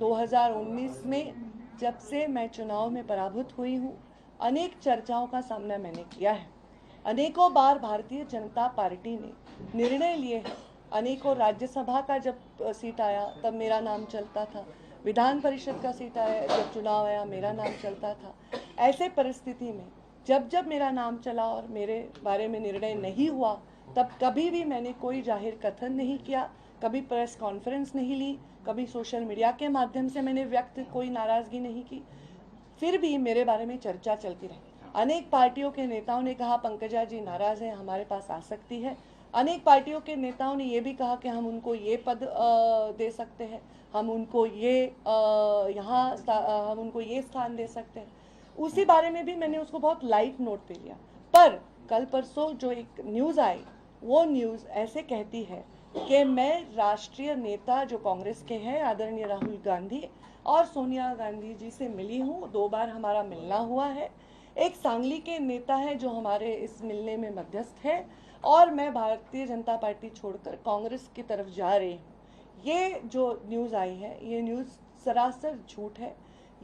2019 में जब से मैं चुनाव में पराभूत हुई हूँ, अनेक चर्चाओं का सामना मैंने किया है। अनेकों बार भारतीय जनता पार्टी ने निर्णय लिए हैं। अनेकों राज्यसभा का जब सीट आया तब मेरा नाम चलता था, विधान परिषद का सीट आया जब चुनाव आया मेरा नाम चलता था। ऐसे परिस्थिति में जब जब मेरा नाम चला और मेरे बारे में निर्णय नहीं हुआ, तब कभी भी मैंने कोई जाहिर कथन नहीं किया, कभी प्रेस कॉन्फ्रेंस नहीं ली, कभी सोशल मीडिया के माध्यम से मैंने व्यक्त कोई नाराज़गी नहीं की। फिर भी मेरे बारे में चर्चा चलती रही। अनेक पार्टियों के नेताओं ने कहा पंकजा जी नाराज़ हैं, हमारे पास आ सकती है। अनेक पार्टियों के नेताओं ने ये भी कहा कि हम उनको ये पद दे सकते हैं, हम उनको ये हम उनको ये स्थान दे सकते हैं। उसी बारे में भी मैंने उसको बहुत लाइट नोट पे लिया। पर कल परसों जो एक न्यूज़ आई, वो न्यूज़ ऐसे कहती है कि मैं राष्ट्रीय नेता जो कांग्रेस के हैं आदरणीय राहुल गांधी और सोनिया गांधी जी से मिली हूँ, 2 बार हमारा मिलना हुआ है। एक सांगली के नेता है जो हमारे इस मिलने में मध्यस्थ है, और मैं भारतीय जनता पार्टी छोड़कर कांग्रेस की तरफ जा रही हूँ। ये जो न्यूज़ आई है, ये न्यूज़ सरासर झूठ है।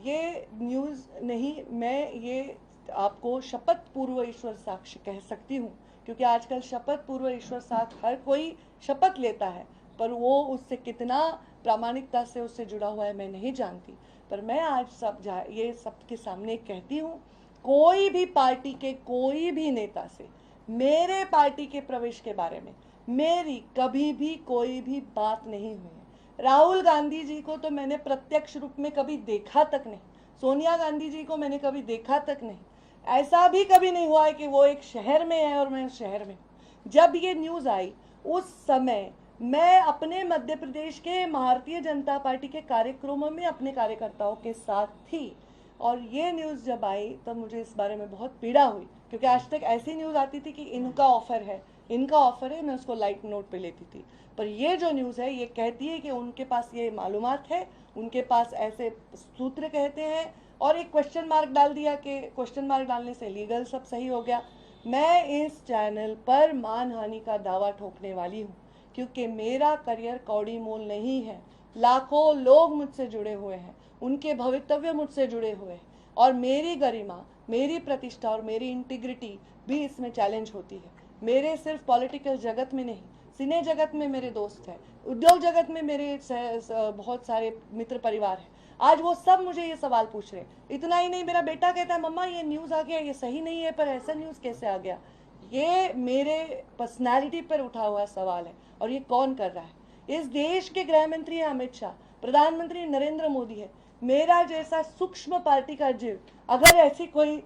ये न्यूज़ नहीं, मैं ये आपको शपथ पूर्व ईश्वर साक्ष्य कह सकती हूँ, क्योंकि आजकल शपथ पूर्व ईश्वर साक्ष्य हर कोई शपथ लेता है, पर वो उससे कितना प्रामाणिकता से उससे जुड़ा हुआ है मैं नहीं जानती। पर मैं आज ये सबके सामने कहती हूँ, कोई भी पार्टी के कोई भी नेता से मेरे पार्टी के प्रवेश के बारे में मेरी कभी भी कोई भी बात नहीं हुई है। राहुल गांधी जी को तो मैंने प्रत्यक्ष रूप में कभी देखा तक नहीं, सोनिया गांधी जी को मैंने कभी देखा तक नहीं। ऐसा भी कभी नहीं हुआ है कि वो एक शहर में है और मैं उस शहर में हूँ। जब ये न्यूज़ आई उस समय मैं अपने मध्य प्रदेश के भारतीय जनता पार्टी के कार्यक्रमों में अपने कार्यकर्ताओं के साथ थी, और ये न्यूज़ जब आई तब मुझे इस बारे में बहुत पीड़ा हुई, क्योंकि आज तक ऐसी न्यूज़ आती थी कि इनका ऑफर है, इनका ऑफर है, मैं उसको लाइट नोट पे लेती थी। पर ये जो न्यूज़ है ये कहती है कि उनके पास ये मालूमात है, उनके पास ऐसे सूत्र कहते हैं, और एक क्वेश्चन मार्क डाल दिया कि क्वेश्चन मार्क डालने से लीगल सब सही हो गया। मैं इस चैनल पर मानहानि का दावा ठोकने वाली हूँ, क्योंकि मेरा करियर कौड़ी मोल नहीं है। लाखों लोग मुझसे जुड़े हुए हैं, उनके भवितव्य मुझसे जुड़े हुए हैं, और मेरी गरिमा, मेरी प्रतिष्ठा और मेरी इंटीग्रिटी भी इसमें चैलेंज होती है। मेरे सिर्फ पॉलिटिकल जगत में नहीं, सिने जगत में मेरे दोस्त हैं, उद्योग जगत में मेरे बहुत सारे मित्र परिवार हैं। आज वो सब मुझे ये सवाल पूछ रहे हैं। इतना ही नहीं, मेरा बेटा कहता है मम्मा ये न्यूज़ आ गया, ये सही नहीं है, पर ऐसा न्यूज़ कैसे आ गया। ये मेरे पर्सनालिटी पर उठा हुआ सवाल है, और ये कौन कर रहा है। इस देश के गृह मंत्री है अमित शाह, प्रधानमंत्री नरेंद्र मोदी है। मेरा जैसा सूक्ष्म पार्टी का जीव अगर ऐसी कोई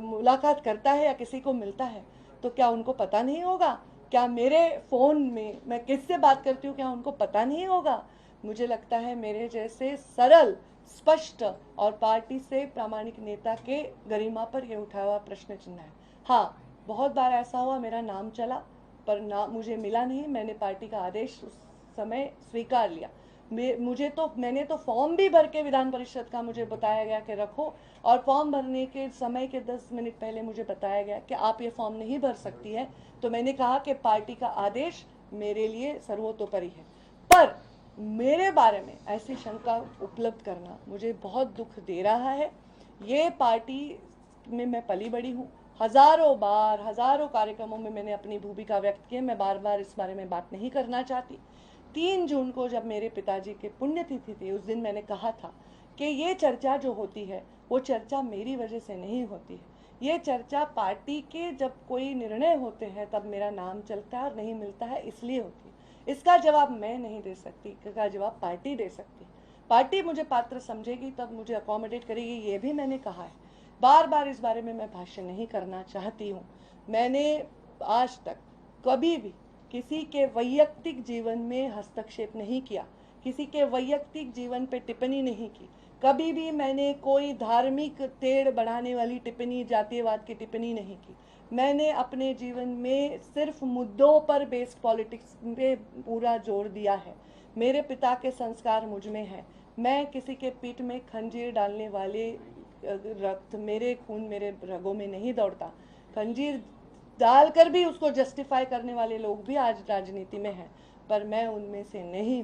मुलाकात करता है या किसी को मिलता है, तो क्या उनको पता नहीं होगा? क्या मेरे फ़ोन में मैं किससे बात करती हूँ, क्या उनको पता नहीं होगा? मुझे लगता है मेरे जैसे सरल, स्पष्ट और पार्टी से प्रामाणिक नेता के गरिमा पर यह उठा हुआ प्रश्न चिन्ह है। हाँ, बहुत बार ऐसा हुआ मेरा नाम चला, पर ना मुझे मिला नहीं। मैंने पार्टी का आदेश उस समय स्वीकार लिया। मैंने तो फॉर्म भी भर के विधान परिषद का मुझे बताया गया कि रखो, और फॉर्म भरने के समय के 10 मिनट पहले मुझे बताया गया कि आप ये फॉर्म नहीं भर सकती है। तो मैंने कहा कि पार्टी का आदेश मेरे लिए सर्वोतोपरि है। पर मेरे बारे में ऐसी शंका उपलब्ध करना मुझे बहुत दुख दे रहा है। ये पार्टी में मैं पली बड़ी हूँ, हजारों बार हजारों कार्यक्रमों में मैंने अपनी भूमिका व्यक्त की है। मैं बार बार इस बारे में बात नहीं करना चाहती। 3 जून को जब मेरे पिताजी की पुण्यतिथि थी, उस दिन मैंने कहा था कि ये चर्चा जो होती है वो चर्चा मेरी वजह से नहीं होती है। ये चर्चा पार्टी के जब कोई निर्णय होते हैं तब मेरा नाम चलता है और नहीं मिलता है, इसलिए होती है। इसका जवाब मैं नहीं दे सकती, इसका जवाब पार्टी दे सकती है। पार्टी मुझे पात्र समझेगी तब मुझे अकोमोडेट करेगी, ये भी मैंने कहा है। बार बार इस बारे में मैं भाष्य नहीं करना चाहती हूँ। मैंने आज तक कभी भी किसी के वैयक्तिक जीवन में हस्तक्षेप नहीं किया, किसी के वैयक्तिक जीवन पे टिप्पणी नहीं की। कभी भी मैंने कोई धार्मिक टेढ़ बढ़ाने वाली टिप्पणी, जातीयवाद की टिप्पणी नहीं की। मैंने अपने जीवन में सिर्फ मुद्दों पर बेस्ड पॉलिटिक्स पे पूरा जोर दिया है। मेरे पिता के संस्कार मुझ में है। मैं किसी के पीठ में खंजीर डालने वाले रक्त, मेरे खून मेरे रगों में नहीं दौड़ता। खंजीर डालकर भी उसको जस्टिफाई करने वाले लोग भी आज राजनीति में हैं, पर मैं उनमें से नहीं।